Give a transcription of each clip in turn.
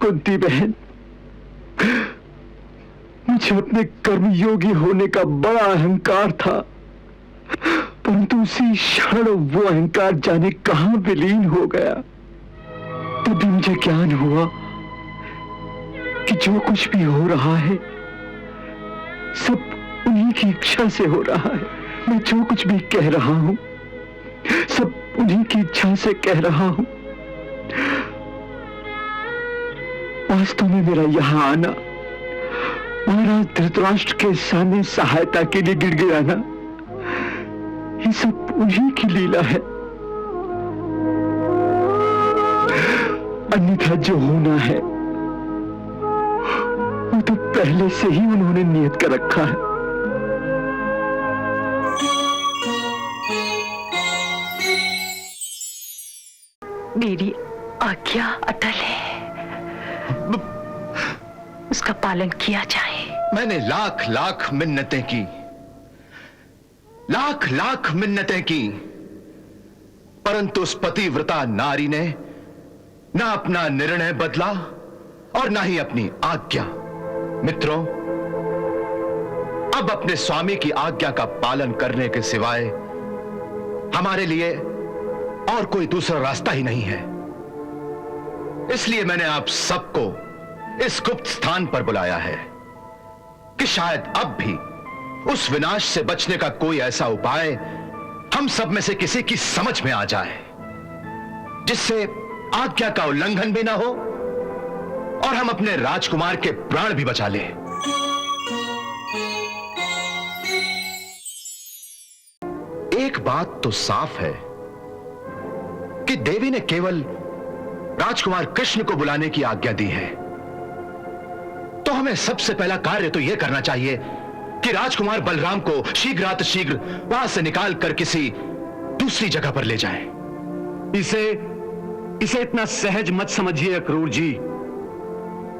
कुंती बहन, मुझे अपने कर्मयोगी होने का बड़ा अहंकार था, परंतु उसी क्षण वो अहंकार जाने कहां विलीन हो गया। तभी मुझे ज्ञान हुआ कि जो कुछ भी हो रहा है सब उन्हीं की इच्छा से हो रहा है। मैं जो कुछ भी कह रहा हूं सब उन्हीं की इच्छा से कह रहा हूं। वास्तव में मेरा यहां आना, महाराज धृतराष्ट्र के सामने सहायता के लिए गिड़गिड़ाना, ये सब उन्हीं की लीला है। अन्यथा जो होना है वो तो पहले से ही उन्होंने नियत कर रखा है। मेरी आज्ञा अटल है, उसका पालन किया जाए। मैंने लाख लाख मिन्नतें की, लाख लाख मिन्नतें की, परंतु उस पतिव्रता नारी ने ना अपना निर्णय बदला और ना ही अपनी आज्ञा। मित्रों, अब अपने स्वामी की आज्ञा का पालन करने के सिवाय हमारे लिए और कोई दूसरा रास्ता ही नहीं है। इसलिए मैंने आप सबको इस गुप्त स्थान पर बुलाया है कि शायद अब भी उस विनाश से बचने का कोई ऐसा उपाय हम सब में से किसी की समझ में आ जाए, जिससे आज्ञा का उल्लंघन भी ना हो और हम अपने राजकुमार के प्राण भी बचा लें। एक बात तो साफ है कि देवी ने केवल राजकुमार कृष्ण को बुलाने की आज्ञा दी है, तो हमें सबसे पहला कार्य तो यह करना चाहिए कि राजकुमार बलराम को शीघ्रातिशीघ्र वहां से निकाल कर किसी दूसरी जगह पर ले जाएं। इसे इतना सहज मत समझिए अक्रूर जी।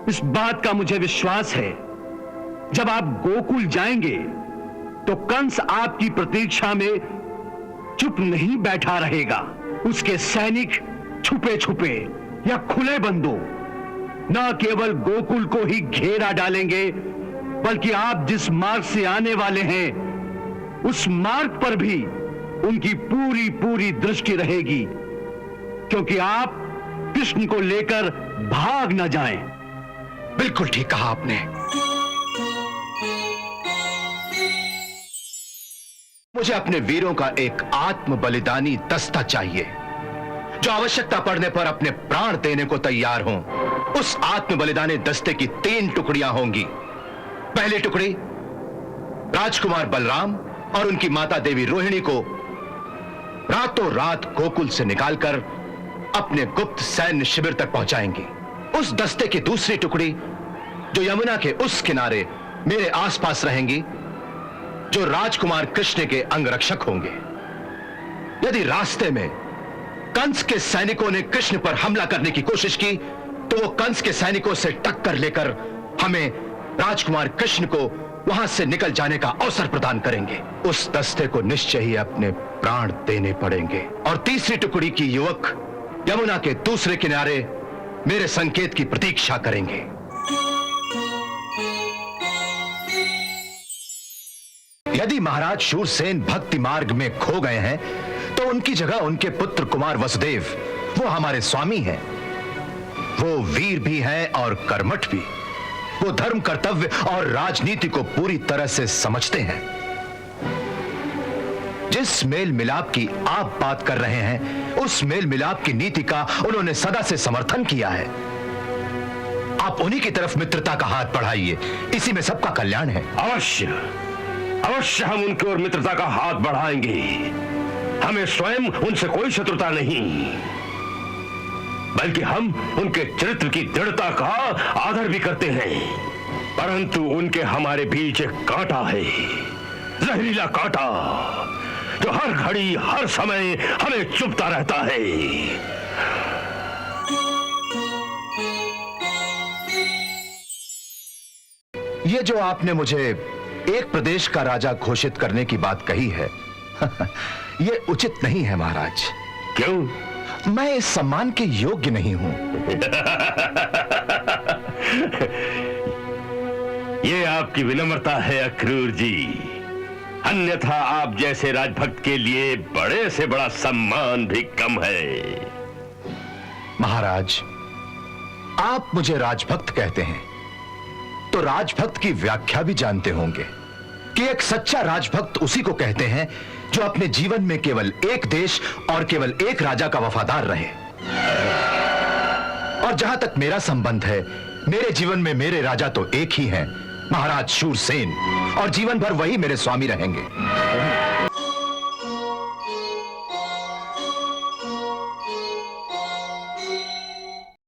इस बात का मुझे विश्वास है, जब आप गोकुल जाएंगे तो कंस आपकी प्रतीक्षा में चुप नहीं बैठा रहेगा। उसके सैनिक छुपे छुपे या खुले बंदों न केवल गोकुल को ही घेरा डालेंगे, बल्कि आप जिस मार्ग से आने वाले हैं उस मार्ग पर भी उनकी पूरी पूरी दृष्टि रहेगी, क्योंकि आप कृष्ण को लेकर भाग न जाएं। बिल्कुल ठीक कहा आपने। मुझे अपने वीरों का एक आत्म बलिदानी दस्ता चाहिए, जो आवश्यकता पड़ने पर अपने प्राण देने को तैयार हों। उस आत्म बलिदानी दस्ते की 3 टुकड़ियां होंगी। पहली टुकड़ी राजकुमार बलराम और उनकी माता देवी रोहिणी को रातों रात गोकुल से निकालकर अपने गुप्त सैन्य शिविर तक पहुंचाएंगी। उस दस्ते की दूसरी टुकड़ी जो यमुना के उस किनारे मेरे आसपास रहेंगी, जो राजकुमार कृष्ण के अंगरक्षक होंगे। यदि रास्ते में कंस के सैनिकों ने कृष्ण पर हमला करने की कोशिश की तो वो कंस के सैनिकों से टक्कर लेकर हमें राजकुमार कृष्ण को वहां से निकल जाने का अवसर प्रदान करेंगे। उस दस्ते को निश्चय ही अपने प्राण देने पड़ेंगे। और तीसरी टुकड़ी की युवक यमुना के दूसरे किनारे मेरे संकेत की प्रतीक्षा करेंगे। यदि महाराज शूरसेन भक्ति मार्ग में खो गए हैं तो उनकी जगह उनके पुत्र कुमार वसुदेव, वो हमारे स्वामी हैं। वो वीर भी हैं और कर्मठ भी। वो धर्म, कर्तव्य और राजनीति को पूरी तरह से समझते हैं। जिस मेल मिलाप की आप बात कर रहे हैं, उस मेल मिलाप की नीति का उन्होंने सदा से समर्थन किया है। आप उन्हीं की तरफ मित्रता का हाथ बढ़ाइए, इसी में सबका कल्याण है। अवश्य अवश्य हम उनकी ओर मित्रता का हाथ बढ़ाएंगे। हमें स्वयं उनसे कोई शत्रुता नहीं, बल्कि हम उनके चरित्र की दृढ़ता का आदर भी करते हैं। परंतु उनके हमारे बीच एक कांटा है, जहरीला कांटा, जो हर घड़ी हर समय हमें चुभता रहता है। ये जो आपने मुझे एक प्रदेश का राजा घोषित करने की बात कही है ये उचित नहीं है महाराज। क्यों? मैं इस सम्मान के योग्य नहीं हूं। आपकी विनम्रता है अक्रूर जी, अन्यथा आप जैसे राजभक्त के लिए बड़े से बड़ा सम्मान भी कम है। महाराज, आप मुझे राजभक्त कहते हैं तो राजभक्त की व्याख्या भी जानते होंगे कि एक सच्चा राजभक्त उसी को कहते हैं जो अपने जीवन में केवल एक देश और केवल एक राजा का वफादार रहे। और जहां तक मेरा संबंध है, मेरे जीवन में मेरे राजा तो एक ही हैं, महाराज शूरसेन, और जीवन भर वही मेरे स्वामी रहेंगे।